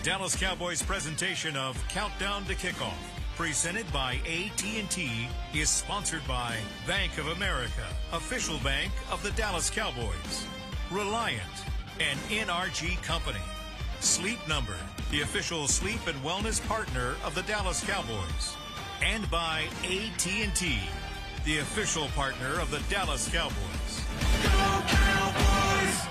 Dallas Cowboys presentation of Countdown to Kickoff, presented by AT&T, is sponsored by Bank of America, official bank of the Dallas Cowboys. Reliant, an NRG company. Sleep Number, the official sleep and wellness partner of the Dallas Cowboys. And by AT&T, the official partner of the Dallas Cowboys. Go Cowboys!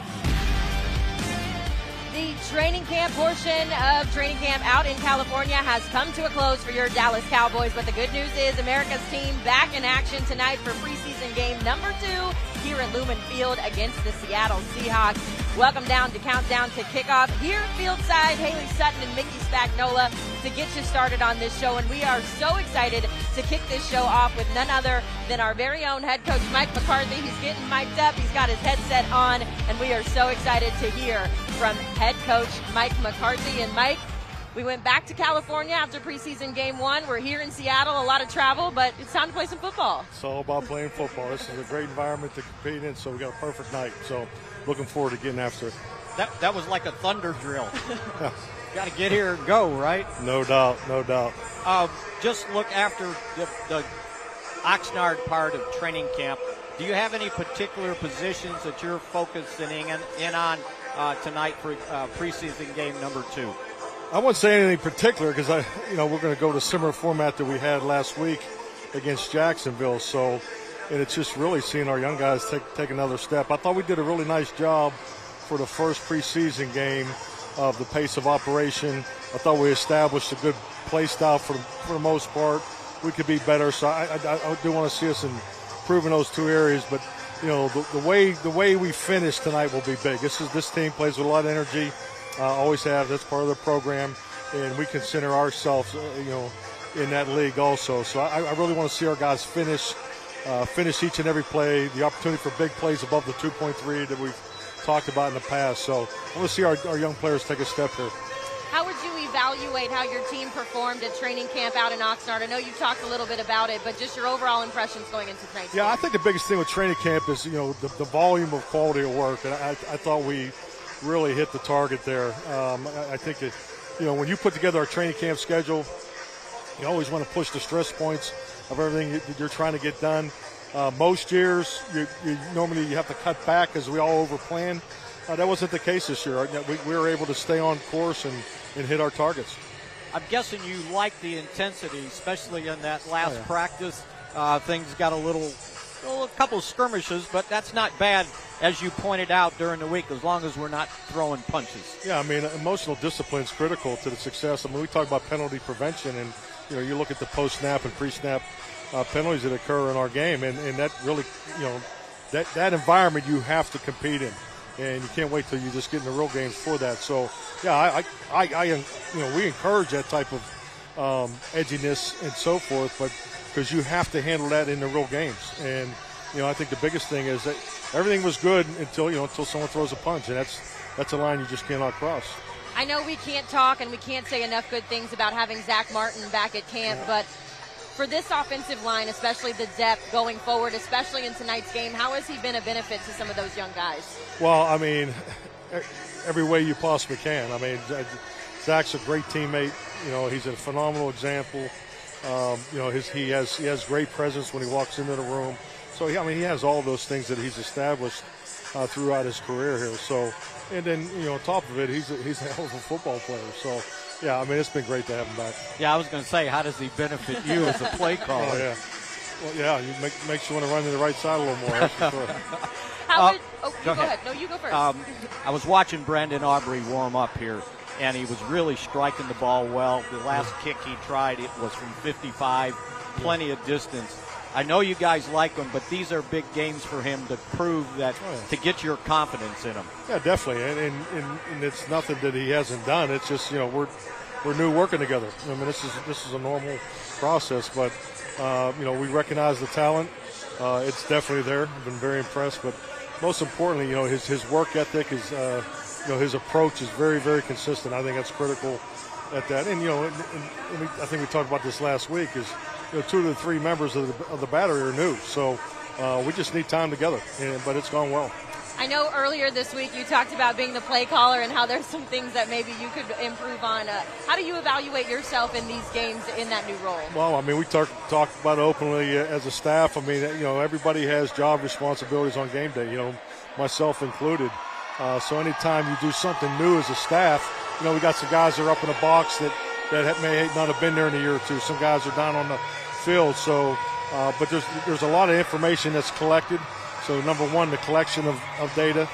The training camp portion of training camp out in California has come to a close for your Dallas Cowboys, but the good news is America's team back in action tonight for preseason game number 2 here at Lumen Field against the Seattle Seahawks. Welcome down to Countdown to Kickoff here fieldside. Haley Sutton and Mickey Spagnola to get you started on this show, and we are so excited to kick this show off with none other than our very own head coach, Mike McCarthy. He's getting mic'd up. He's got his headset on, and we are so excited to hear from head coach Mike McCarthy. And Mike, we went back to California after preseason game 1. We're here in Seattle, a lot of travel, but it's time to play some football. It's all about playing football. This is a great environment to compete in, so we got a perfect night. So looking forward to getting after it. That was like a thunder drill. Got to get here and go, right? No doubt, no doubt. Just look after the Oxnard part of training camp. Do you have any particular positions that you're focusing in on tonight for preseason game number 2? I wouldn't say anything particular because we're going to go to similar format that we had last week against Jacksonville. So, and it's just really seeing our young guys take another step. I thought we did a really nice job for the first preseason game of the pace of operation. I thought we established a good play style for the most part. We could be better, so I do want to see us improve in those 2 areas. But the way we finish tonight will be big. This team plays with a lot of energy. Always have. That's part of the program, and we consider ourselves, in that league also. So I really want to see our guys finish each and every play. The opportunity for big plays above the 2.3 that we've talked about in the past. So I want to see our young players take a step here. How would you evaluate how your team performed at training camp out in Oxnard? I know you talked a little bit about it, but just your overall impressions going into tonight's game. I think the biggest thing with training camp is, the volume of quality of work. And I thought we really hit the target there. I think that, when you put together our training camp schedule, you always want to push the stress points of everything that you're trying to get done. Most years, you normally have to cut back because we all overplan. That wasn't the case this year. We were able to stay on course and hit our targets. I'm guessing you like the intensity, especially in that last practice. Things got a couple of skirmishes, but that's not bad, as you pointed out during the week, as long as we're not throwing punches. Yeah, emotional discipline is critical to the success. We talk about penalty prevention, and you look at the post-snap and pre-snap penalties that occur in our game, and that really, that environment you have to compete in, and you can't wait till you just get in the real games for that. So, yeah, we encourage that type of edginess and so forth, but because you have to handle that in the real games. And, I think the biggest thing is that everything was good until someone throws a punch, and that's a line you just cannot cross. I know we can't talk and we can't say enough good things about having Zach Martin back at camp, but for this offensive line, especially the depth going forward, especially in tonight's game, how has he been a benefit to some of those young guys? Well, every way you possibly can. Zach's a great teammate. He's a phenomenal example. He has great presence when he walks into the room. So, he has all those things that he's established throughout his career here. So, and then, on top of it, he's a hell of a football player. So, yeah, it's been great to have him back. Yeah, I was going to say, how does he benefit you as a play caller? Oh, yeah. Well, yeah, you makes you want to run to the right side a little more. That's for sure. Go ahead. No, you go first. I was watching Brendan Aubrey warm up here, and he was really striking the ball well. The last kick he tried, it was from 55, plenty of distance. I know you guys like him, but these are big games for him to prove that, to get your confidence in him. Yeah, definitely, and it's nothing that he hasn't done. It's just, we're new working together. This is a normal process, but we recognize the talent. It's definitely there. I've been very impressed, but most importantly, his work ethic is, his approach is very, very consistent. I think that's critical at that. And I think we talked about this last week. Is 2 of the 3 members of the battery are new, so we just need time together. But it's gone well. I know earlier this week you talked about being the play caller and how there's some things that maybe you could improve on. How do you evaluate yourself in these games in that new role? Well, I mean, we talked about it openly as a staff. I mean, everybody has job responsibilities on game day, myself included. So anytime you do something new as a staff, we got some guys that are up in the box that may not have been there in a year or two. Some guys are down on the field. So, but there's a lot of information that's collected. So number one, the collection of data,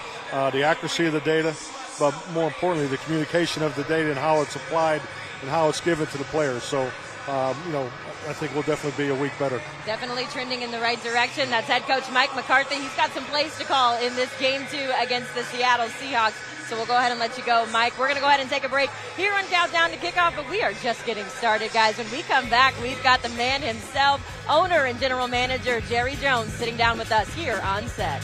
the accuracy of the data, but more importantly, the communication of the data and how it's applied and how it's given to the players. So, I think we'll definitely be a week better. Definitely trending in the right direction. That's head coach Mike McCarthy. He's got some plays to call in this game 2 against the Seattle Seahawks. So we'll go ahead and let you go, Mike. We're going to go ahead and take a break here on Countdown to Kickoff, but we are just getting started, guys. When we come back, we've got the man himself, owner and general manager Jerry Jones, sitting down with us here on set.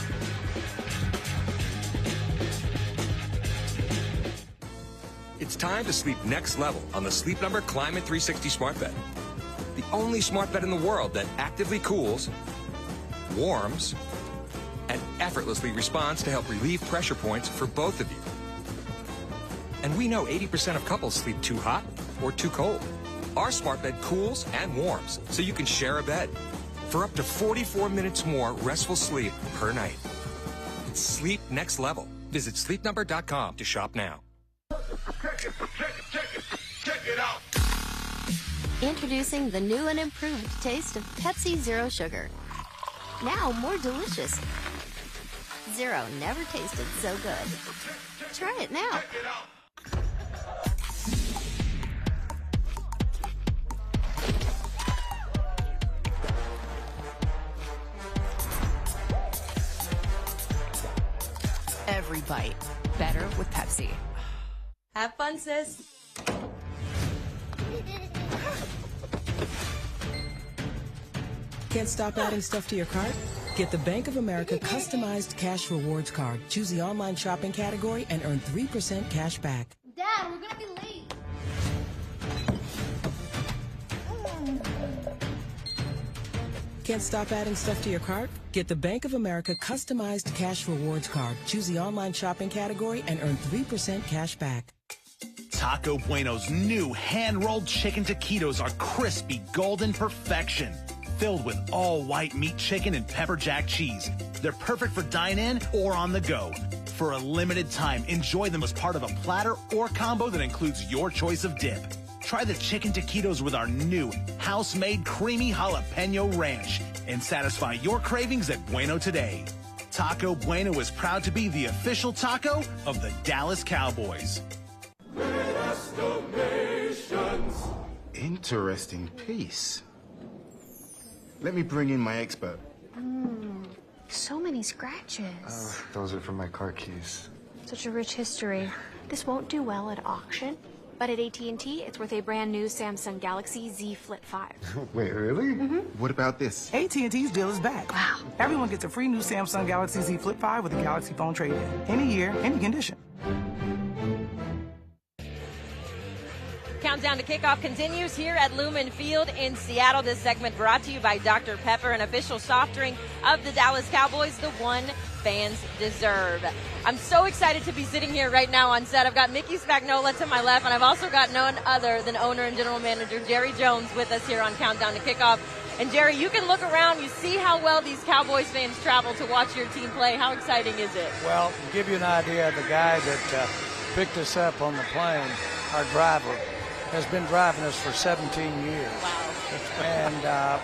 It's time to sleep next level on the Sleep Number Climate 360 Smart Bed. The only smart bed in the world that actively cools, warms, and effortlessly responds to help relieve pressure points for both of you. And we know 80% of couples sleep too hot or too cold. Our smart bed cools and warms so you can share a bed for up to 44 minutes more restful sleep per night. It's sleep next level. Visit sleepnumber.com to shop now. Check it out. Introducing the new and improved taste of Pepsi Zero Sugar. Now more delicious. Zero never tasted so good. Try it now. Every bite better with Pepsi. Have fun, sis. Can't stop adding stuff to your cart? Get the Bank of America customized cash rewards card. Choose the online shopping category and earn 3% cash back. Dad, we're gonna be late. Can't stop adding stuff to your cart? Get the Bank of America customized cash rewards card. Choose the online shopping category and earn 3% cash back. Taco Bueno's new hand-rolled chicken taquitos are crispy golden perfection. Filled with all-white meat chicken and pepper jack cheese. They're perfect for dine-in or on the go. For a limited time, enjoy them as part of a platter or combo that includes your choice of dip. Try the chicken taquitos with our new house-made creamy jalapeno ranch and satisfy your cravings at Bueno today. Taco Bueno is proud to be the official taco of the Dallas Cowboys. Interesting piece. Let me bring in my expert. So many scratches. Those are from my car keys. Such a rich history. This won't do well at auction, but at AT&T, it's worth a brand new Samsung Galaxy Z Flip 5. Wait, really? What about this? AT&T's deal is back. Wow. Everyone gets a free new Samsung Galaxy Z Flip 5 with a Galaxy phone trade-in. Any year, any condition. Countdown to Kickoff continues here at Lumen Field in Seattle. This segment brought to you by Dr. Pepper, an official soft drink of the Dallas Cowboys, the one fans deserve. I'm so excited to be sitting here right now on set. I've got Mickey Spagnola to my left, and I've also got none other than owner and general manager Jerry Jones with us here on Countdown to Kickoff. And Jerry, you can look around, you see how well these Cowboys fans travel to watch your team play. How exciting is it? Well, to give you an idea, the guy that picked us up on the plane, our driver, has been driving us for 17 years. Wow. And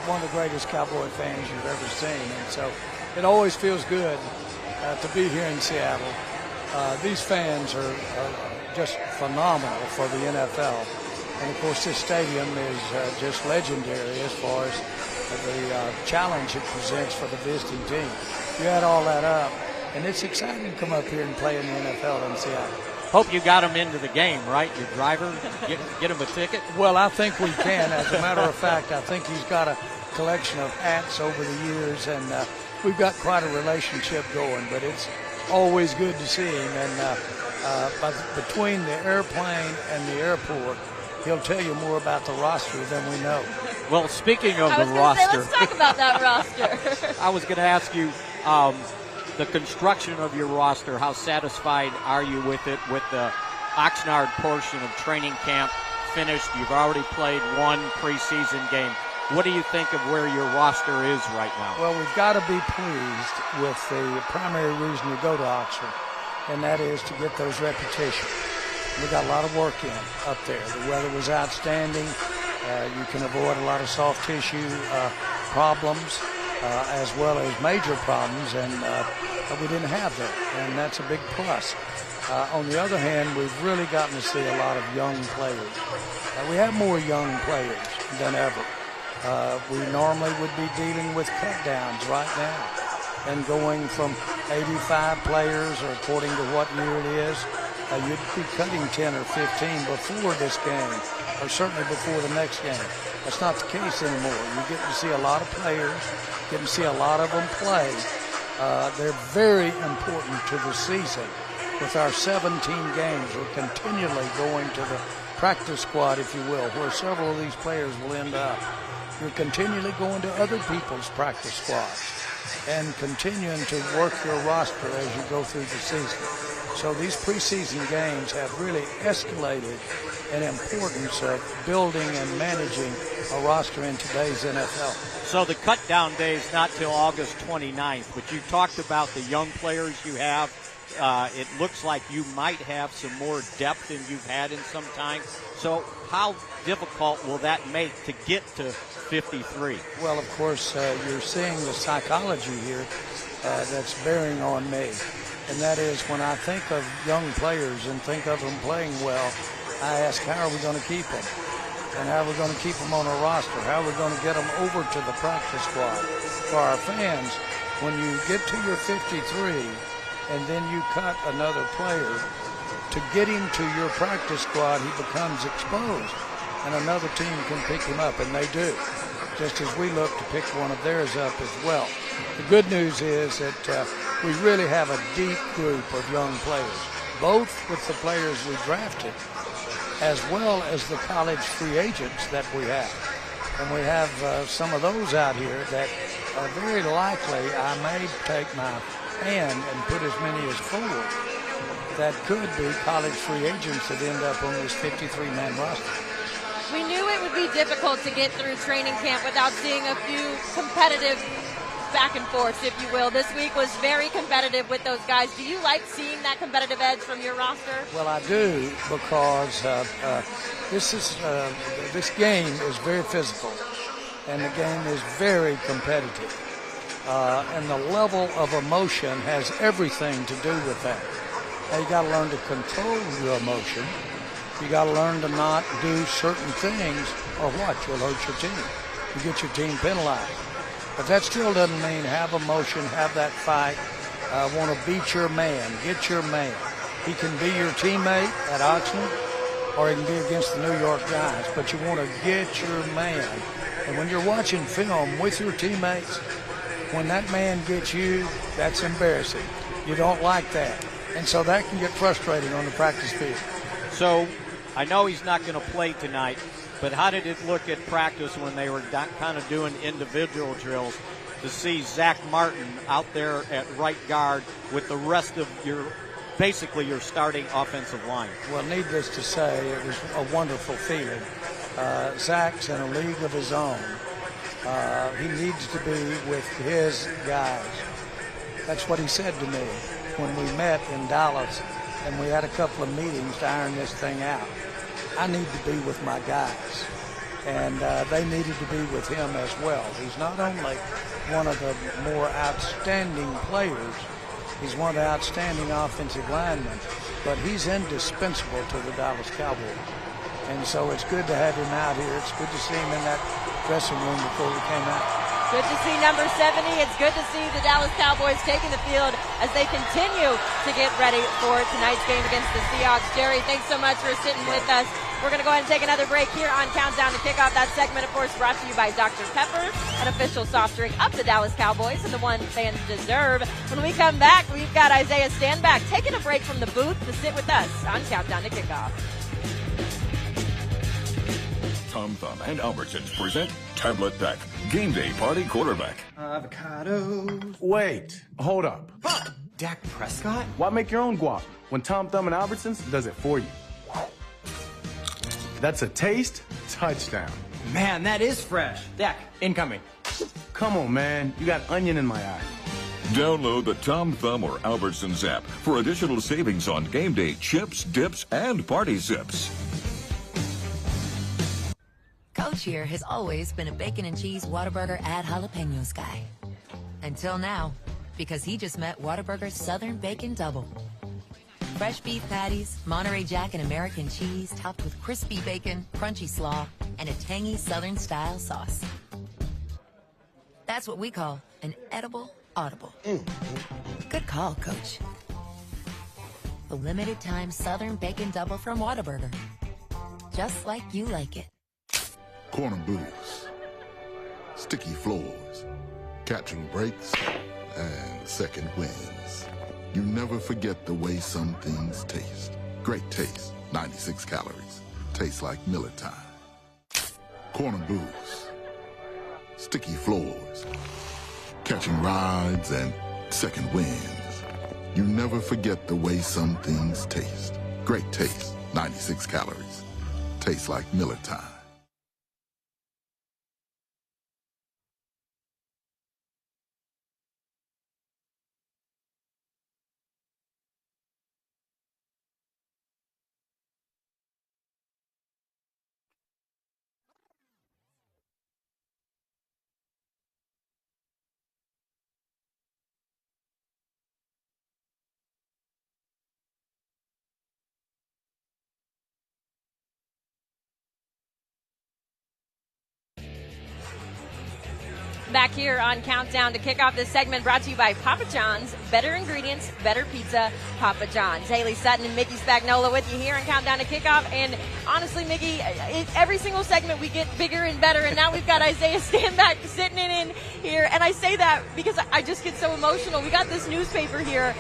one of the greatest Cowboy fans you've ever seen. And so it always feels good to be here in Seattle. These fans are just phenomenal for the NFL. And, of course, this stadium is just legendary as far as the challenge it presents for the visiting team. You add all that up, and it's exciting to come up here and play in the NFL in Seattle. Hope you got him into the game, right? Your driver, get him a ticket? Well, I think we can. As a matter of fact, I think he's got a collection of hats over the years, and we've got quite a relationship going, but it's always good to see him. And between the airplane and the airport, he'll tell you more about the roster than we know. Well, speaking of the roster. Let's talk about that roster. I was going to ask you, the construction of your roster, how satisfied are you with it, with the Oxnard portion of training camp finished? You've already played one preseason game. What do you think of where your roster is right now? Well, we've got to be pleased with the primary reason you go to Oxford, and that is to get those repetitions. We got a lot of work in up there. The weather was outstanding. You can avoid a lot of soft tissue problems as well as major problems, and we didn't have that, and that's a big plus. On the other hand, we've really gotten to see a lot of young players. We have more young players than ever. We normally would be dealing with cut downs right now and going from 85 players, or according to what year it is, you'd be cutting 10 or 15 before this game, or certainly before the next game. That's not the case anymore. You get to see a lot of players, get to see a lot of them play. They're very important to the season. With our 17 games, we're continually going to the practice squad, if you will, where several of these players will end up. You're continually going to other people's practice squads and continuing to work your roster as you go through the season. So these preseason games have really escalated in importance of building and managing a roster in today's NFL. So the cut down day is not till August 29th, but you talked about the young players you have. It looks like you might have some more depth than you've had in some time. So how difficult will that make to get to 53? Well, of course, you're seeing the psychology here that's bearing on me. And that is, when I think of young players and think of them playing well, I ask, how are we going to keep them? And how are we going to keep them on our roster? How are we going to get them over to the practice squad? For our fans, when you get to your 53 and then you cut another player, to get him to your practice squad, he becomes exposed. And another team can pick him up, and they do, just as we look to pick one of theirs up as well. The good news is that we really have a deep group of young players, both with the players we drafted as well as the college free agents that we have. And we have some of those out here that are very likely I may take my hand and put as many as 4 that could be college free agents that end up on this 53-man roster. We knew it would be difficult to get through training camp without seeing a few competitive back and forth, if you will. This week was very competitive with those guys. Do you like seeing that competitive edge from your roster? Well, I do, because this game is very physical, and the game is very competitive. And the level of emotion has everything to do with that. Now, you got to learn to control your emotion. You got to learn to not do certain things, or what? You'll hurt your team. You get your team penalized. But that still doesn't mean have emotion, have that fight, want to beat your man, get your man. He can be your teammate at Oxnard, or he can be against the New York Giants, but you want to get your man. And when you're watching film with your teammates, when that man gets you, that's embarrassing. You don't like that. And so that can get frustrating on the practice field. So I know he's not going to play tonight, but how did it look at practice when they were kind of doing individual drills to see Zach Martin out there at right guard with the rest of basically your starting offensive line? Well, needless to say, it was a wonderful feeling. Zach's in a league of his own. He needs to be with his guys. That's what he said to me when we met in Dallas, and we had a couple of meetings to iron this thing out. I need to be with my guys, and they needed to be with him as well. He's not only one of the more outstanding players, he's one of the outstanding offensive linemen, but he's indispensable to the Dallas Cowboys. And so it's good to have him out here. It's good to see him in that dressing room before we came out. Good to see number 70. It's good to see the Dallas Cowboys taking the field as they continue to get ready for tonight's game against the Seahawks. Jerry, thanks so much for sitting with us. We're going to go ahead and take another break here on Countdown to Kickoff. That segment, of course, brought to you by Dr. Pepper, an official soft drink of the Dallas Cowboys and the one fans deserve. When we come back, we've got Isaiah Stanback taking a break from the booth to sit with us on Countdown to Kickoff. Tom Thumb and Albertsons present Tablet Pack, Game Day Party Quarterback. Avocados. Wait, hold up. Dak Prescott? Why make your own guac when Tom Thumb and Albertsons does it for you? That's a taste touchdown. Man, that is fresh. Dak, incoming. Come on, man. You got onion in my eye. Download the Tom Thumb or Albertsons app for additional savings on game day chips, dips, and party zips. Coach here has always been a bacon and cheese Whataburger add jalapenos guy. Until now, because he just met Whataburger's Southern Bacon Double. Fresh beef patties, Monterey Jack and American cheese topped with crispy bacon, crunchy slaw, and a tangy Southern-style sauce. That's what we call an edible audible. Good call, Coach. The limited-time Southern Bacon Double from Whataburger. Just like you like it. Corner booths, sticky floors, catching breaks, and second wins. You never forget the way some things taste. Great taste, 96 calories. Tastes like Miller time. Corner booths, sticky floors, catching rides, and second wins. You never forget the way some things taste. Great taste, 96 calories. Tastes like Miller time. Back here on Countdown to Kickoff, this segment brought to you by Papa John's. Better ingredients, better pizza, Papa John's. Haley Sutton and Mickey Spagnola with you here on Countdown to Kickoff. And honestly, Mickey, every single segment we get bigger and better. And now we've got Isaiah Stanback sitting in here. And I say that because I just get so emotional. We got this newspaper here.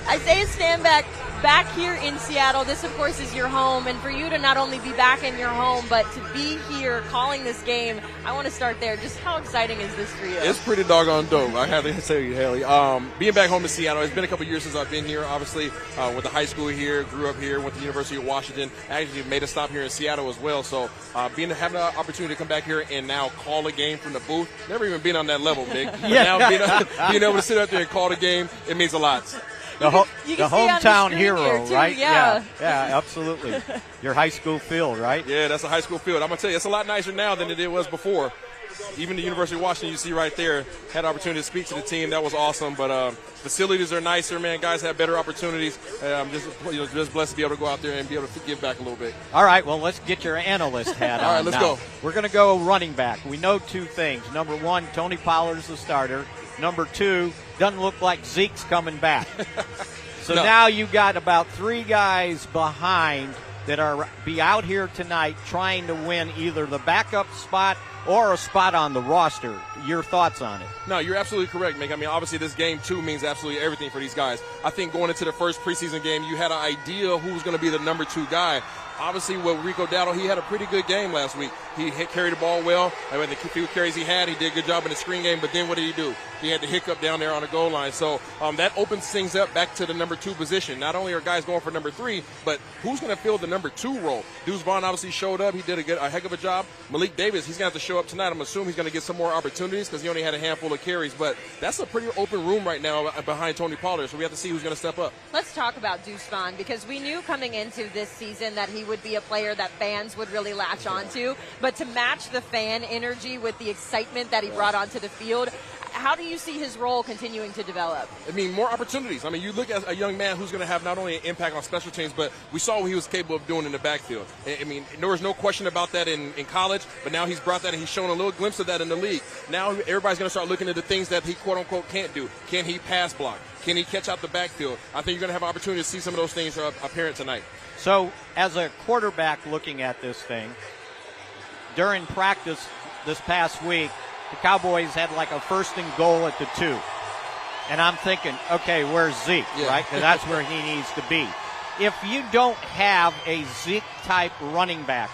Isaiah Stanback back here in Seattle. This, of course, is your home. And for you to not only be back in your home, but to be here calling this game, I want to start there. Just how exciting is this for you? It's pretty doggone dope. I have to say, Haley. Being back home in Seattle, it's been a couple years since I've been here. Obviously, went to high school here, grew up here, went to the University of Washington. Actually made a stop here in Seattle as well. So having the opportunity to come back here and now call a game from the booth, never even been on that level, Mick. But now being able to sit out there and call the game, it means a lot. The hometown hero, too, right? Yeah, absolutely. Your high school field, right? Yeah, that's a high school field. I'm going to tell you, it's a lot nicer now than it was before. Even the University of Washington, you see right there, had opportunity to speak to the team. That was awesome. But facilities are nicer, man. Guys have better opportunities. I'm just blessed to be able to go out there and be able to give back a little bit. All right, well, let's get your analyst hat on. All right, let's go. We're going to go running back. We know two things. Number one, Tony Pollard's the starter. Number two, doesn't look like Zeke's coming back. So now you got about three guys behind that are be out here tonight trying to win either the backup spot or a spot on the roster. Your thoughts on it? No, you're absolutely correct, Mick. I mean, obviously this game, too, means absolutely everything for these guys. I think going into the first preseason game, you had an idea who was going to be the number 2 guy. Obviously, with Rico Dowdle, he had a pretty good game last week. He carried the ball well. I mean, the few carries he had, he did a good job in the screen game. But then what did he do? He had the hiccup down there on the goal line. So that opens things up back to the number 2 position. Not only are guys going for number 3, but who's going to fill the number 2 role? Deuce Vaughn obviously showed up. He did a heck of a job. Malik Davis, he's going to have to show up tonight. I'm assuming he's going to get some more opportunities because he only had a handful of carries. But that's a pretty open room right now behind Tony Pollard. So we have to see who's going to step up. Let's talk about Deuce Vaughn because we knew coming into this season that he would be a player that fans would really latch onto. But to match the fan energy with the excitement that he brought onto the field, how do you see his role continuing to develop? I mean, more opportunities. I mean, you look at a young man who's going to have not only an impact on special teams, but we saw what he was capable of doing in the backfield. I mean, there was no question about that in college, but now he's brought that and he's shown a little glimpse of that in the league. Now everybody's going to start looking at the things that he, quote-unquote, can't do. Can he pass block? Can he catch out the backfield? I think you're going to have an opportunity to see some of those things apparent tonight. So, as a quarterback looking at this thing, during practice this past week, the Cowboys had like a 1st and goal at the 2. And I'm thinking, okay, where's Zeke, right? Because that's where he needs to be. If you don't have a Zeke-type running back,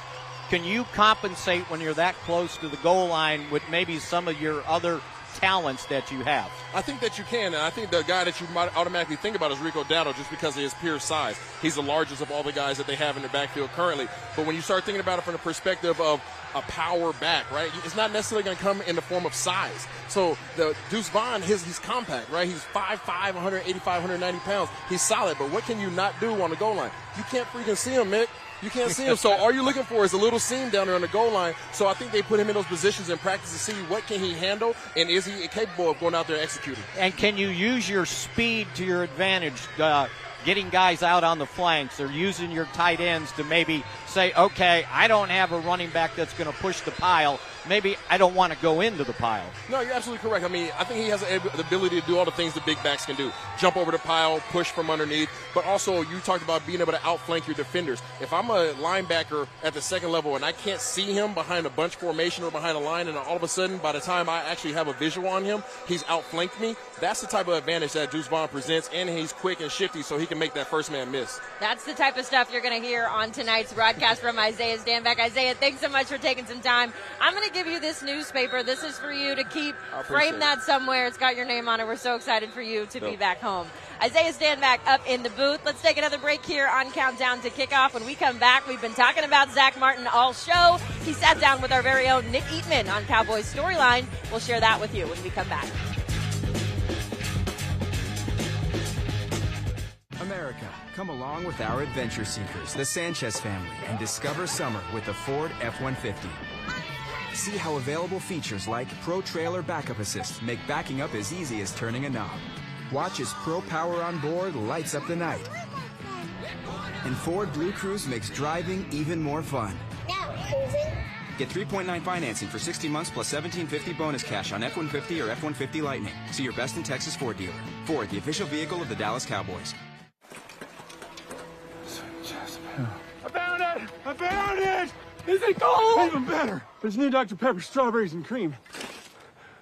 Can you compensate when you're that close to the goal line with maybe some of your other talents that you have? I think that you can, and I think the guy that you might automatically think about is Rico Dowdle just because of his pure size. He's the largest of all the guys that they have in their backfield currently. But when you start thinking about it from the perspective of a power back, right, it's not necessarily going to come in the form of size. So the Deuce Vaughn, he's compact, right? He's 5'5", 185, 190 pounds. He's solid, but what can you not do on the goal line? You can't freaking see him, Mick. You can't see him. So all you're looking for is a little seam down there on the goal line. So I think they put him in those positions in practice to see what can he handle and is he capable of going out there executing. And can you use your speed to your advantage, getting guys out on the flanks or using your tight ends to maybe say, okay, I don't have a running back that's going to push the pile. Maybe I don't want to go into the pile. No, you're absolutely correct. I mean, I think he has the ability to do all the things the big backs can do. Jump over the pile, push from underneath. But also, you talked about being able to outflank your defenders. If I'm a linebacker at the second level and I can't see him behind a bunch formation or behind a line, and all of a sudden, by the time I actually have a visual on him, he's outflanked me, that's the type of advantage that Deuce Vaughn presents, and he's quick and shifty so he can make that first man miss. That's the type of stuff you're going to hear on tonight's broadcast from Isaiah Stanback. Isaiah, thanks so much for taking some time. I'm going to give you this newspaper. This is for you to keep. Frame that somewhere. It's got your name on it. We're so excited for you to be back home. Isaiah Stanback up in the booth. Let's take another break here on Countdown to Kickoff. When we come back, we've been talking about Zach Martin all show. He sat down with our very own Nick Eatman on Cowboys Storyline. We'll share that with you when we come back. America, come along with our adventure seekers, the Sanchez family, and discover summer with the Ford F-150. See how available features like Pro Trailer Backup Assist make backing up as easy as turning a knob. Watch as Pro Power on board lights up the night. And Ford Blue Cruise makes driving even more fun. Get 3.9 financing for 60 months plus $1,750 bonus cash on F-150 or F-150 Lightning. See your best in Texas Ford dealer. Ford, the official vehicle of the Dallas Cowboys. I found it! I found it! Is it cold? Even better. There's new Dr. Pepper strawberries and cream.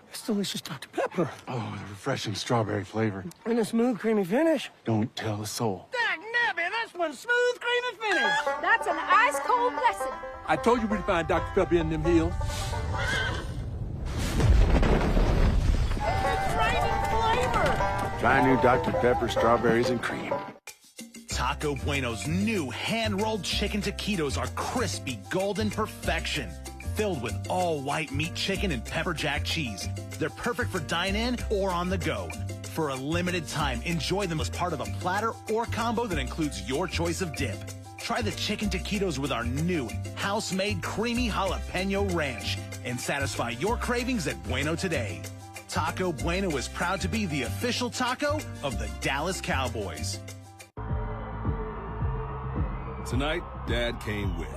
It's delicious Dr. Pepper. Oh, the refreshing strawberry flavor. And a smooth, creamy finish. Don't tell a soul. Dag nabbit, that's one smooth, creamy finish. That's an ice-cold blessing. I told you we'd find Dr. Pepper in them hills. It's raining flavor. Try new Dr. Pepper strawberries and cream. Taco Bueno's new hand-rolled chicken taquitos are crispy golden perfection, filled with all-white meat chicken and pepper jack cheese. They're perfect for dine-in or on the go. For a limited time, enjoy them as part of a platter or combo that includes your choice of dip. Try the chicken taquitos with our new house-made creamy jalapeno ranch and satisfy your cravings at Bueno today. Taco Bueno is proud to be the official taco of the Dallas Cowboys. Tonight, Dad came with.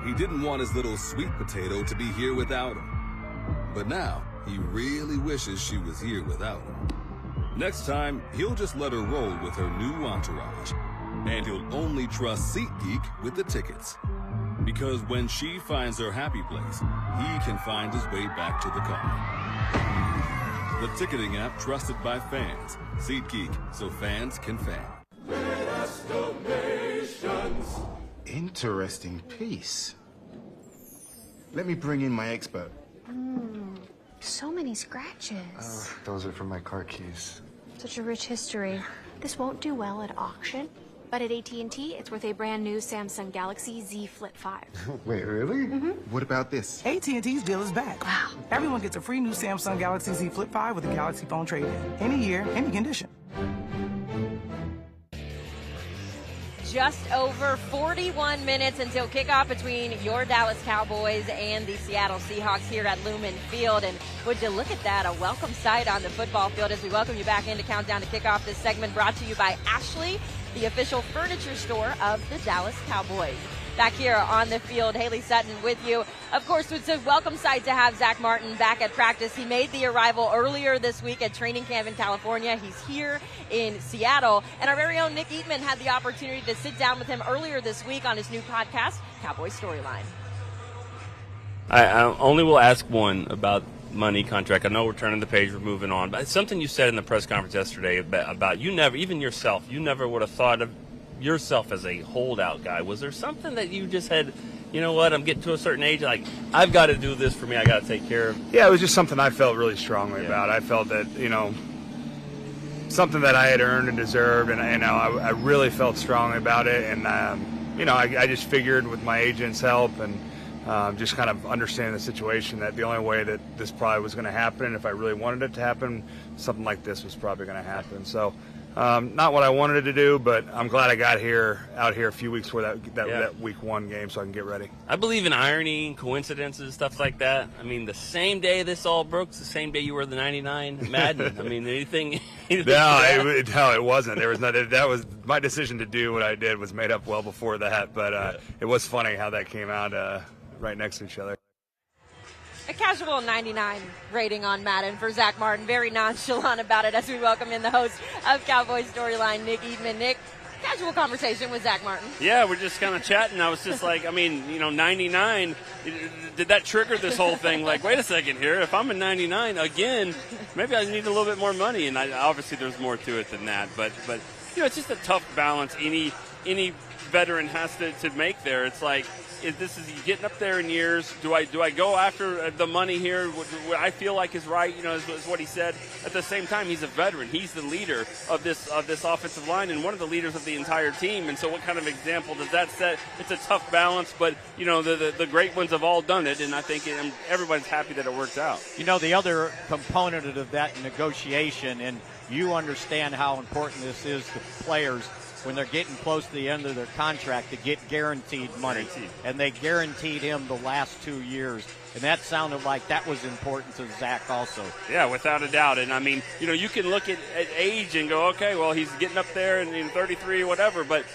He didn't want his little sweet potato to be here without him. But now, he really wishes she was here without him. Next time, he'll just let her roll with her new entourage. And he'll only trust SeatGeek with the tickets. Because when she finds her happy place, he can find his way back to the car. The ticketing app trusted by fans. SeatGeek, so fans can fan. Interesting piece. Let me bring in my expert. So many scratches. Those are from my car keys. Such a rich history. This won't do well at auction, but at AT&T, it's worth a brand new Samsung Galaxy Z Flip 5. Wait, really? What about this? AT&T's deal is back. Wow. Everyone gets a free new Samsung Galaxy Z Flip 5 with a Galaxy phone trade-in. Any year, any condition. Just over 41 minutes until kickoff between your Dallas Cowboys and the Seattle Seahawks here at Lumen Field. And would you look at that, a welcome sight on the football field as we welcome you back into Countdown to Kickoff. This segment brought to you by Ashley, the official furniture store of the Dallas Cowboys. Back here on the field, Haley Sutton with you. Of course, it's a welcome sight to have Zach Martin back at practice. He made the arrival earlier this week at training camp in California. He's here in Seattle. And our very own Nick Eatman had the opportunity to sit down with him earlier this week on his new podcast, Cowboys Storyline. I only will ask one about money contract. I know we're turning the page, we're moving on. But it's something you said in the press conference yesterday about you never, even yourself, you never would have thought of yourself as a holdout guy. Was there something that you just had you know what, I'm getting to a certain age, like, I've got to do this for me. I got to take care of. Yeah, it was just something I felt really strongly about. I felt that, you know, something that I had earned and deserved, and I really felt strongly about it. And, you know, I just figured with my agent's help and just kind of understanding the situation that the only way that this probably was going to happen, and if I really wanted it to happen, something like this was probably going to happen. So not what I wanted to do, but I'm glad I got out here a few weeks before that week 1 game so I can get ready. I believe in irony, coincidences, stuff like that. I mean, the same day this all broke, the same day you were the 99 Madden. I mean, anything no, it wasn't. There was nothing. That was my decision to do what I did was made up well before that. But it was funny how that came out right next to each other. A casual 99 rating on Madden for Zach Martin. Very nonchalant about it as we welcome in the host of Cowboys Storyline, Nick Eatman. Nick, casual conversation with Zach Martin. Yeah, we're just kind of chatting. I was just like, I mean, you know, 99, did that trigger this whole thing? Like, wait a second here. If I'm a 99 again, maybe I need a little bit more money. And obviously there's more to it than that. But you know, it's just a tough balance any veteran has to make there. It's like, is getting up there in years? Do I go after the money here? What I feel like is right, you know, is what he said. At the same time, he's a veteran. He's the leader of this offensive line and one of the leaders of the entire team. And so, what kind of example does that set? It's a tough balance, but you know, the great ones have all done it, and I think everyone's happy that it worked out. You know, the other component of that negotiation, and you understand how important this is to players when they're getting close to the end of their contract to get guaranteed money. And they guaranteed him the last 2 years. And that sounded like that was important to Zach also. Yeah, without a doubt. And, I mean, you know, you can look at age and go, okay, well, he's getting up there and 33 or whatever. But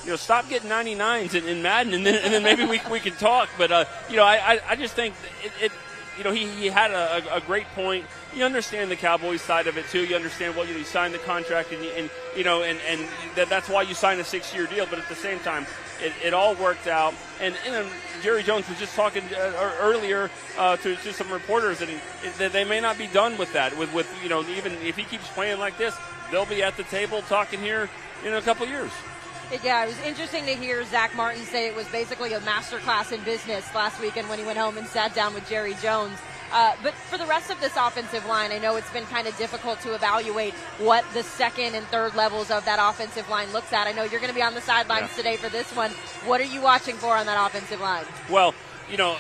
you know, stop getting 99s in Madden, and then maybe we can talk. But, you know, I just think it you know, he had a great point. You understand the Cowboys side of it too. You understand, well, you signed the contract, and you know, and that's why you signed a 6-year deal. But at the same time, it all worked out. And Jerry Jones was just talking earlier to some reporters, and they may not be done with that. With you know, even if he keeps playing like this, they'll be at the table talking here in a couple years. Yeah, it was interesting to hear Zach Martin say it was basically a masterclass in business last weekend when he went home and sat down with Jerry Jones. But for the rest of this offensive line, I know it's been kind of difficult to evaluate what the second and third levels of that offensive line looks at. I know you're going to be on the sidelines today for this one. What are you watching for on that offensive line? Well, you know,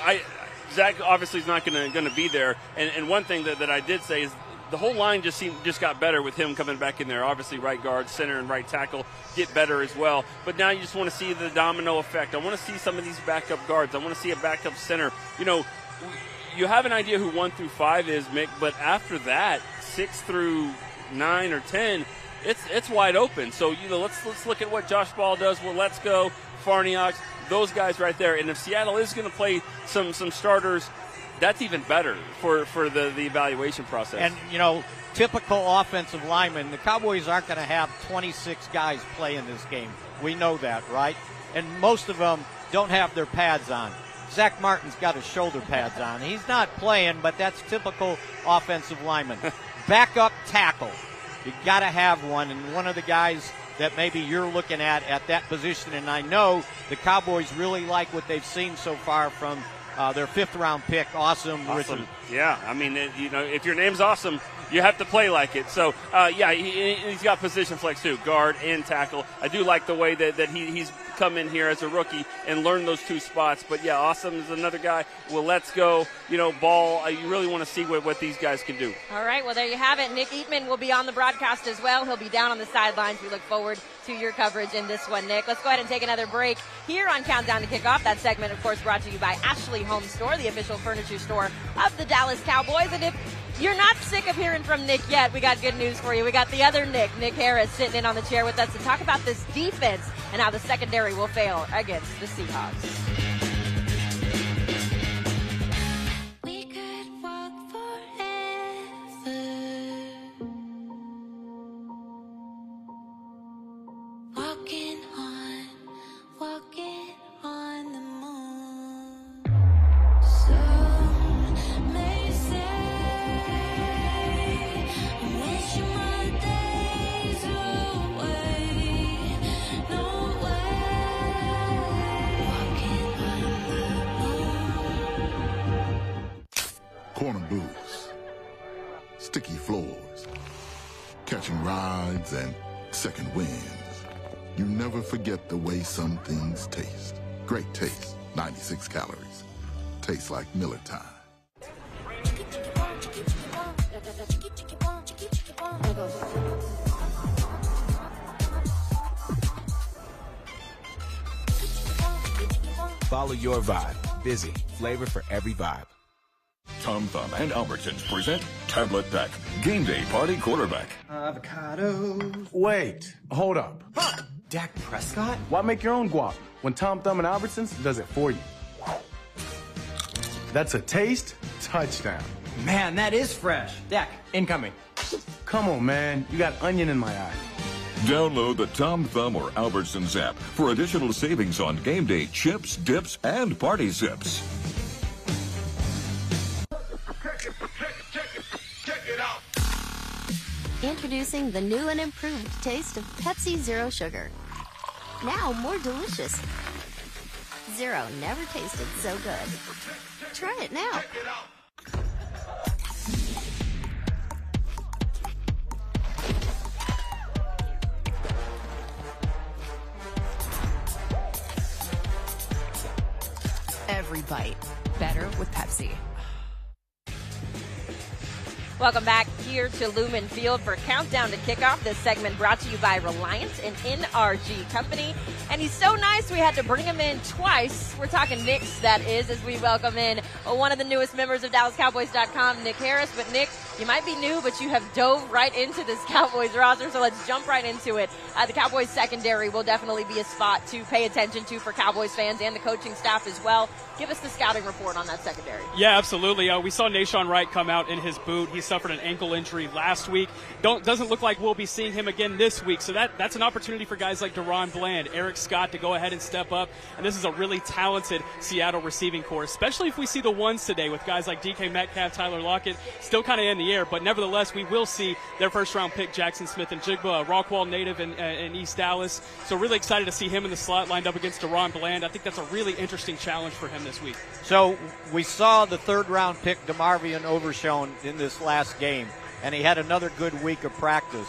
Zach obviously is not going to be there. And one thing that I did say is the whole line just got better with him coming back in there. Obviously, right guard, center, and right tackle get better as well. But now you just want to see the domino effect. I want to see some of these backup guards. I want to see a backup center. You know, you have an idea who 1 through 5 is, Mick, but after that, 6 through 9 or 10, it's wide open. So, you know, let's look at what Josh Ball does. Well, let's go, Farniok, those guys right there. And if Seattle is going to play some starters, that's even better for the evaluation process. And, you know, typical offensive linemen, the Cowboys aren't going to have 26 guys play in this game. We know that, right? And most of them don't have their pads on. Zach Martin's got his shoulder pads on. He's not playing, but that's typical offensive lineman. Backup tackle. You got to have one, and one of the guys that maybe you're looking at that position, and I know the Cowboys really like what they've seen so far from their 5th-round pick, Awesome. Richard. Yeah, I mean, you know, if your name's Awesome, you have to play like it. So, yeah, he's got position flex too, guard and tackle. I do like the way that he's come in here as a rookie and learn those 2 spots. But, yeah, Awesome is another guy. Well, let's go. You know, Ball, you really want to see what these guys can do. All right, well, there you have it. Nick Eatman will be on the broadcast as well. He'll be down on the sidelines. We look forward to your coverage in this one, Nick. Let's go ahead and take another break here on Countdown to Kickoff. That segment, of course, brought to you by Ashley Home Store, the official furniture store of the Dallas Cowboys. And if you're not sick of hearing from Nick yet, we got good news for you. We got the other Nick Harris, sitting in on the chair with us to talk about this defense and how the secondary will fail against the Seahawks. Walking on the moon. Walking floors, catching rides and second wins. You never forget the way some things taste. Great taste, 96 calories. Tastes like Miller time. Follow your vibe. Busy. Flavor for every vibe. Tom Thumb and Albertsons present Tablet Pack, Game Day Party Quarterback. Avocados. Wait, hold up. Dak Prescott? Why make your own guac when Tom Thumb and Albertsons does it for you? That's a taste touchdown. Man, that is fresh. Dak, incoming. Come on, man. You got onion in my eye. Download the Tom Thumb or Albertsons app for additional savings on game day chips, dips, and party sips. Introducing the new and improved taste of Pepsi Zero Sugar. Now more delicious. Zero never tasted so good. Try it now. Every bite better with Pepsi. Welcome back here to Lumen Field for Countdown to Kickoff. This segment brought to you by Reliant, an NRG company. And he's so nice we had to bring him in twice. We're talking Knicks, that is, as we welcome in one of the newest members of DallasCowboys.com, Nick Harris. But Nick, you might be new, but you have dove right into this Cowboys roster, so let's jump right into it. The Cowboys secondary will definitely be a spot to pay attention to for Cowboys fans and the coaching staff as well. Give us the scouting report on that secondary. Yeah, absolutely. We saw Nashawn Wright come out in his boot. He suffered an ankle injury last week. Doesn't look like we'll be seeing him again this week. So that's an opportunity for guys like Deron Bland, Eric Scott to go ahead and step up. And this is a really talented Seattle receiving corps, especially if we see the ones today with guys like DK Metcalf, Tyler Lockett, still kind of in the air. But nevertheless, we will see their first-round pick, Jackson Smith and Jigba, a Rockwall native in East Dallas. So really excited to see him in the slot lined up against Deron Bland. I think that's a really interesting challenge for him this week. So we saw the third-round pick, DeMarvion Overshown, in this last game, and he had another good week of practice.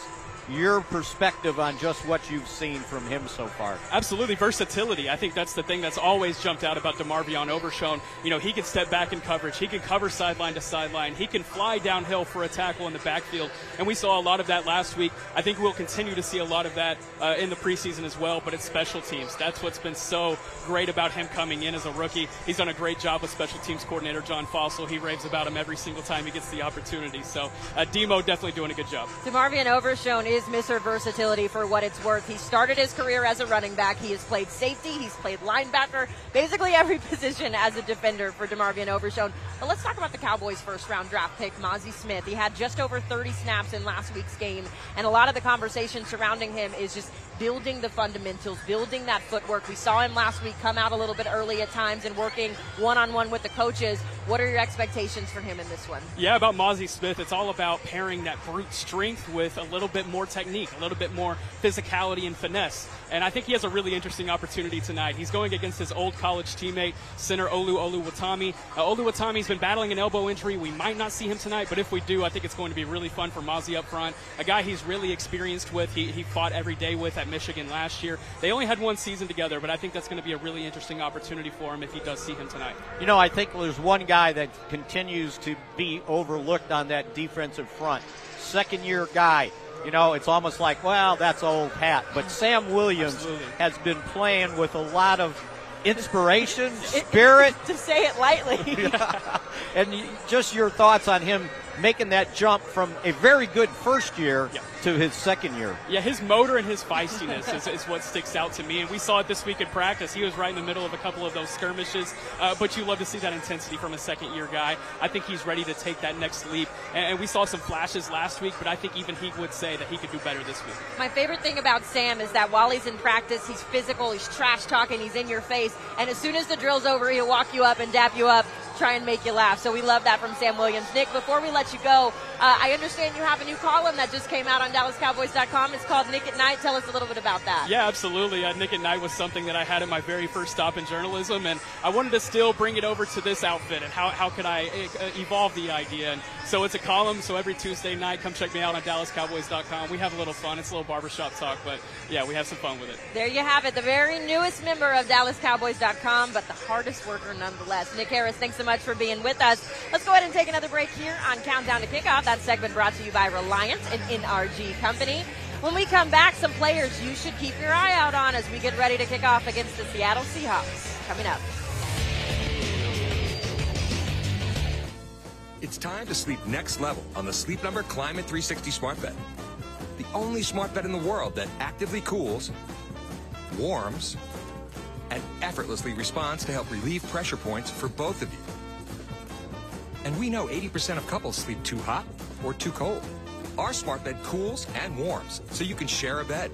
Your perspective on just what you've seen from him so far? Absolutely, versatility. I think that's the thing that's always jumped out about DeMarvion Overshown. You know, he can step back in coverage. He can cover sideline to sideline. He can fly downhill for a tackle in the backfield. And we saw a lot of that last week. I think we'll continue to see a lot of that in the preseason as well, but it's special teams. That's what's been so great about him coming in as a rookie. He's done a great job with special teams coordinator John Fossil. He raves about him every single time he gets the opportunity. So Demo definitely doing a good job. DeMarvion Overshown is Mr. Versatility for what it's worth. He started his career as a running back. He has played safety. He's played linebacker. Basically every position as a defender for DeMarvion Overshown. But let's talk about the Cowboys' first-round draft pick, Mazi Smith. He had just over 30 snaps in last week's game, and a lot of the conversation surrounding him is just building the fundamentals, building that footwork. We saw him last week come out a little bit early at times and working one-on-one with the coaches. What are your expectations for him in this one? Yeah, about Mazi Smith, it's all about pairing that brute strength with a little bit more technique, a little bit more physicality and finesse. And I think he has a really interesting opportunity tonight. He's going against his old college teammate, center Olu Oluwatimi. Oluwatimi's been battling an elbow injury. We might not see him tonight, but if we do, I think it's going to be really fun for Mazi up front. A guy he's really experienced with. He fought every day with at Michigan last year. They only had one season together, but I think that's going to be a really interesting opportunity for him if he does see him tonight. You know, I think there's one guy that continues to be overlooked on that defensive front. Second-year guy. You know, it's almost like, well, that's old hat. But Sam Williams has been playing with a lot of inspiration, spirit. To say it lightly. And just your thoughts on him making that jump from a very good first year to his second year. Yeah, his motor and his feistiness is what sticks out to me. And we saw it this week in practice. He was right in the middle of a couple of those skirmishes. But you love to see that intensity from a second-year guy. I think he's ready to take that next leap. And we saw some flashes last week, but I think even he would say that he could do better this week. My favorite thing about Sam is that while he's in practice, he's physical, he's trash-talking, he's in your face. And as soon as the drill's over, he'll walk you up and dap you up. try and make you laugh. So we love that from Sam Williams. Nick, before we let you go, I understand you have a new column that just came out on DallasCowboys.com. It's called Nick at Night. Tell us a little bit about that. Yeah, absolutely. Nick at Night was something that I had in my very first stop in journalism, and I wanted to still bring it over to this outfit, and how could I evolve the idea. And so it's a column, so every Tuesday night, come check me out on DallasCowboys.com. We have a little fun. It's a little barbershop talk, but yeah, we have some fun with it. There you have it, the very newest member of DallasCowboys.com, but the hardest worker nonetheless. Nick Harris, thanks so much for being with us. Let's go ahead and take another break here on Countdown to Kickoff. That segment brought to you by Reliant, an NRG company. When we come back, some players you should keep your eye out on as we get ready to kick off against the Seattle Seahawks. Coming up. It's time to sleep next level on the Sleep Number Climate 360 Smart Bed. The only smart bed in the world that actively cools, warms, and effortlessly responds to help relieve pressure points for both of you. And we know 80% of couples sleep too hot or too cold. Our smart bed cools and warms so you can share a bed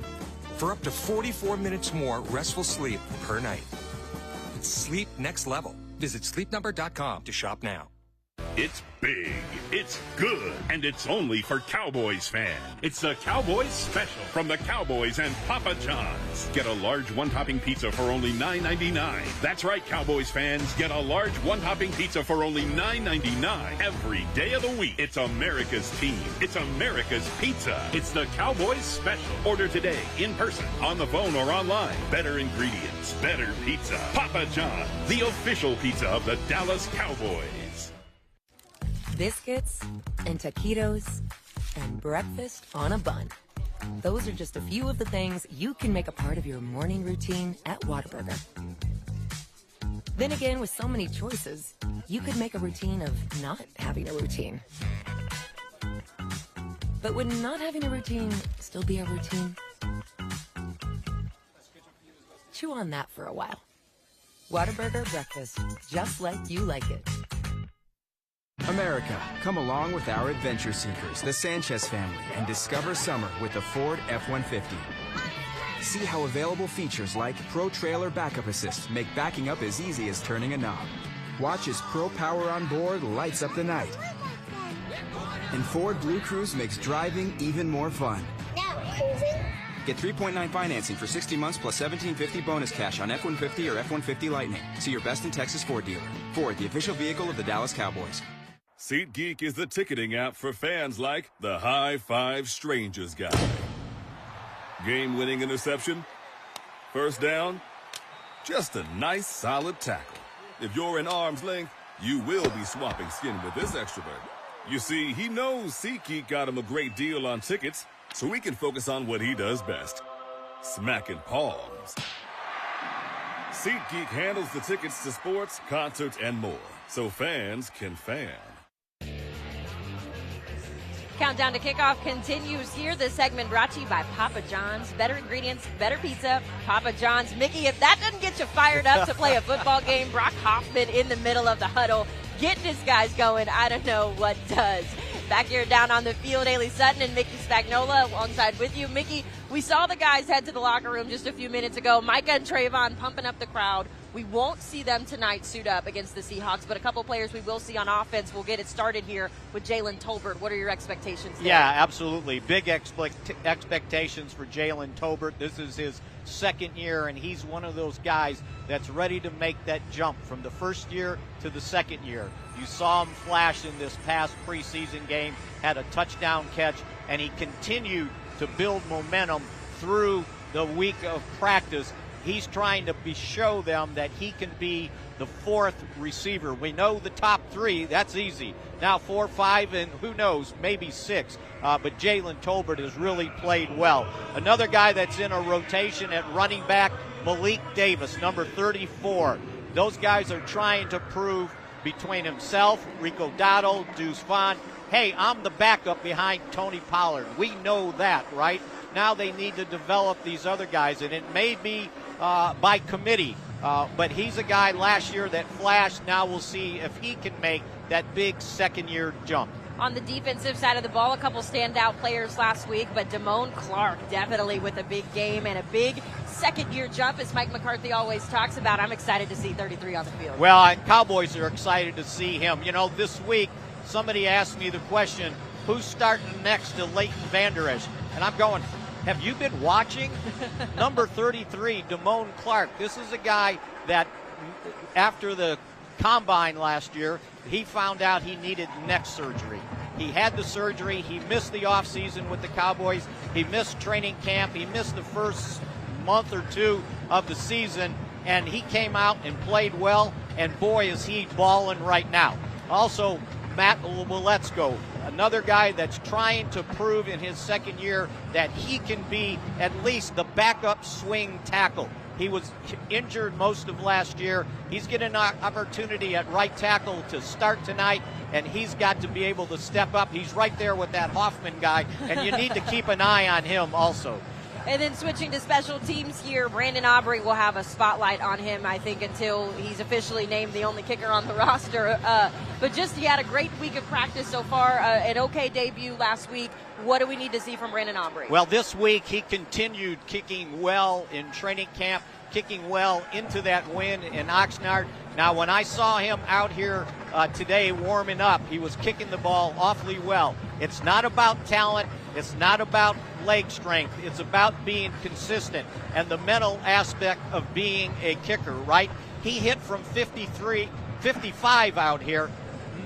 for up to 44 minutes more restful sleep per night. Sleep next level. Visit sleepnumber.com to shop now. It's big, it's good, and it's only for Cowboys fans. It's the Cowboys Special from the Cowboys and Papa John's. Get a large one-topping pizza for only $9.99. That's right, Cowboys fans. Get a large one-topping pizza for only $9.99 every day of the week. It's America's team. It's America's pizza. It's the Cowboys Special. Order today, in person, on the phone, or online. Better ingredients, better pizza. Papa John's, the official pizza of the Dallas Cowboys. Biscuits and taquitos and breakfast on a bun. Those are just a few of the things you can make a part of your morning routine at Whataburger. Then again, with so many choices, you could make a routine of not having a routine. But would not having a routine still be a routine? Chew on that for a while. Whataburger breakfast, just like you like it. America, come along with our adventure seekers, the Sanchez family, and discover summer with the Ford F-150. See how available features like Pro Trailer Backup Assist make backing up as easy as turning a knob. Watch as Pro Power on board lights up the night. And Ford Blue Cruise makes driving even more fun. Get 3.9 financing for 60 months plus $1,750 bonus cash on F-150 or F-150 Lightning. See your best in Texas Ford dealer. Ford, the official vehicle of the Dallas Cowboys. SeatGeek is the ticketing app for fans like the High Five Strangers guy. Game-winning interception? First down? Just a nice, solid tackle. If you're in arm's length, you will be swapping skin with this extrovert. You see, he knows SeatGeek got him a great deal on tickets, so he can focus on what he does best, smacking palms. SeatGeek handles the tickets to sports, concerts, and more, so fans can fan. Countdown to Kickoff continues here. This segment brought to you by Papa John's. Better ingredients, better pizza. Papa John's. Mickey, if that doesn't get you fired up to play a football game, Brock Hoffman in the middle of the huddle, getting his guys going, I don't know what does. Back here down on the field, Ailey Sutton and Mickey Spagnola alongside with you. Mickey, we saw the guys head to the locker room just a few minutes ago. Micah and Trayvon pumping up the crowd. We won't see them tonight suit up against the Seahawks, but a couple players we will see on offense. We'll get it started here with Jalen Tolbert. What are your expectations there? Yeah, absolutely. Big expectations for Jalen Tolbert. This is his second year, and he's one of those guys that's ready to make that jump from the first year to the second year. You saw him flash in this past preseason game, had a touchdown catch, and he continued to build momentum through the week of practice. He's trying to show them that he can be the fourth receiver. We know the top three, that's easy. Now 4, 5, and who knows, maybe 6. But Jalen Tolbert has really played well. Another guy that's in a rotation at running back, Malik Davis, number 34. Those guys are trying to prove between himself, Rico Dotto, Deuce Vaughn, hey, I'm the backup behind Tony Pollard. We know that, right? Now they need to develop these other guys, and it may be by committee. But he's a guy last year that flashed. Now we'll see if he can make that big second-year jump. on the defensive side of the ball. A couple standout players last week, but Damone Clark definitely with a big game and a big second-year jump, as Mike McCarthy always talks about. I'm excited to see 33 on the field. Well, Cowboys are excited to see him. You know, this week somebody asked me the question, who's starting next to Leighton Vander Esch? And I'm going, have you been watching? Number 33, Damone Clark. This is a guy that after the combine last year, he found out he needed neck surgery. He had the surgery. He missed the offseason with the Cowboys. He missed training camp. He missed the first month or two of the season, and he came out and played well, and boy, is he balling right now. Also, Matt Waletzko, another guy that's trying to prove in his second year that he can be at least the backup swing tackle. He was injured most of last year. He's getting an opportunity at right tackle to start tonight, and he's got to be able to step up. He's right there with that Hoffman guy, and you need to keep an eye on him also. And then switching to special teams here, Brandon Aubrey will have a spotlight on him, I think, until he's officially named the only kicker on the roster. But just he had a great week of practice so far, an okay debut last week. What do we need to see from Brandon Aubrey? Well, this week he continued kicking well in training camp, kicking well into that win in Oxnard. Now, when I saw him out here today warming up, he was kicking the ball awfully well. It's not about talent. It's not about leg strength. It's about being consistent and the mental aspect of being a kicker, right? He hit from 55 out here,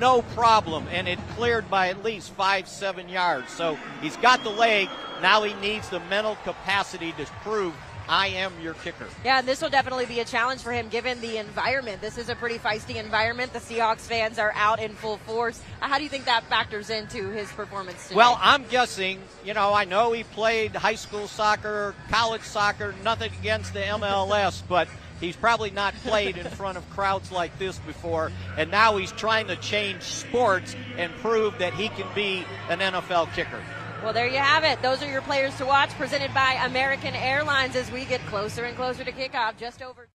no problem, and it cleared by at least 5-7 yards. So he's got the leg. Now he needs the mental capacity to prove I am your kicker. Yeah, and this will definitely be a challenge for him given the environment. This is a pretty feisty environment. The Seahawks fans are out in full force. How do you think that factors into his performance today? Well, I'm guessing, you know, I know he played high school soccer, college soccer, nothing against the MLS, but he's probably not played in front of crowds like this before, and now he's trying to change sports and prove that he can be an NFL kicker. Well, there you have it. Those are your players to watch, presented by American Airlines as we get closer and closer to kickoff. Just over